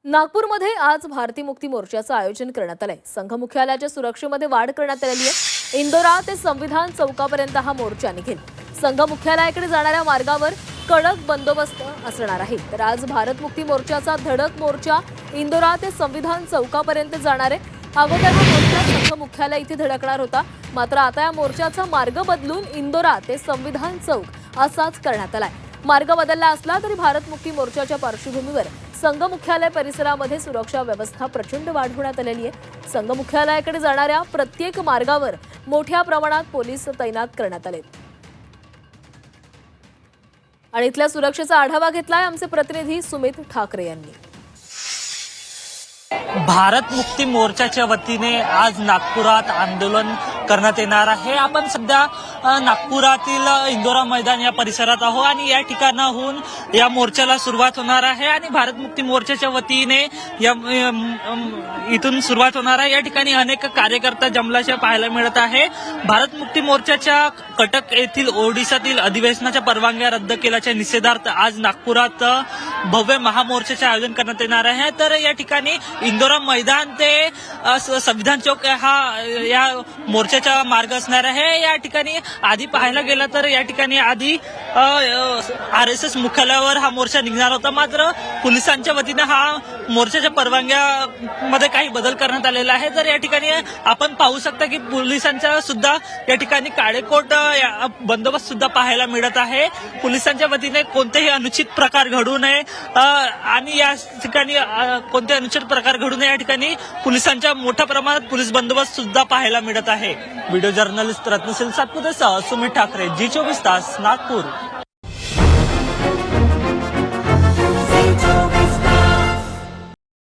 नागपूरमध्ये आज भारतीय मुक्ती मोर्चाचं आयोजन करण्यात आलंय। संघ मुख्यालयाच्या सुरक्षेमध्ये वाढ करण्यात आलेली आहे। इंदोरा ते संविधान चौकापर्यंत हा मोर्चा निघेल। संघ मुख्यालयाकडे जाणाऱ्या मार्गावर कडक बंदोबस्त असणार आहे। तर आज भारत मुक्ती मोर्चाचा धडक मोर्चा इंदोरा ते संविधान चौकापर्यंत जाणार आहे। अगोदर हा मोर्चा संघ मुख्यालय इथे धडकणार होता, मात्र आता या मोर्चाचा मार्ग बदलून इंदोरा ते संविधान चौक असाच करण्यात आलाय। मार्ग बदलला असला तरी भारत मुक्ती मोर्चाच्या पार्श्वभूमीवर संघ मुख्यालय परिसरामध्ये सुरक्षा व्यवस्था प्रचंड वाढवण्यात आलेली आहे। संघ मुख्यालयाकडे जाणाऱ्या प्रत्येक मार्गावर मोठ्या प्रमाणात पोलीस तैनात करण्यात आले आणि इथल्या सुरक्षेचा आढावा घेतलाय आमचे प्रतिनिधी सुमित ठाकरे यांनी। भारत मुक्ती मोर्चाच्या वतीने आज नागपुरात आंदोलन करण्यात येणार आहे। आपण सध्या नागपुरातील इंदोरा मैदान या परिसरात आहोत आणि या ठिकाणाहून या मोर्चाला सुरुवात होणार आहे आणि भारत मुक्ती मोर्चाच्या वतीने या इथून सुरुवात होणार आहे। या ठिकाणी अनेक कार्यकर्ते जमल्याचे पाहायला मिळत आहे। भारत मुक्ती मोर्चाच्या कटक येथील ओडिशातील अधिवेशनाच्या परवानग्या रद्द केल्याच्या निषेधार्थ आज नागपुरात भव्य महामोर्चाचे आयोजन करण्यात येणार आहे। तर या ठिकाणी इंदोरा मैदान ते संविधान चौक हा या मोर्चाचा मार्ग असणार आहे। या ठिकाणी आधी पाहायला गेला तर या ठिकाणी आधी RSS मुख्यालयावर हा मोर्चा निघणार होता, मात्र पोलिसांच्या वतीने हा मोर्चाच्या परवानग्यामध्ये काही बदल करण्यात आलेला आहे। तर या ठिकाणी आपण पाहू शकता की पोलिसांचा सुद्धा या ठिकाणी काळेकोट बंदोबस्त सुद्धा पाहायला मिळत आहे। पोलिसांच्या वतीने कोणतेही अनुचित प्रकार घडू नये आणि या ठिकाणी कोणते अनुचित प्रकार घडू नये या ठिकाणी पोलिसांच्या मोठ्या प्रमाणात पोलीस बंदोबस्त सुद्धा पाहायला मिळत आहे। व्हिडिओ जर्नलिस्ट रत्नशील सातपुतेसह सुमित ठाकरे, G24 तास, नागपूर।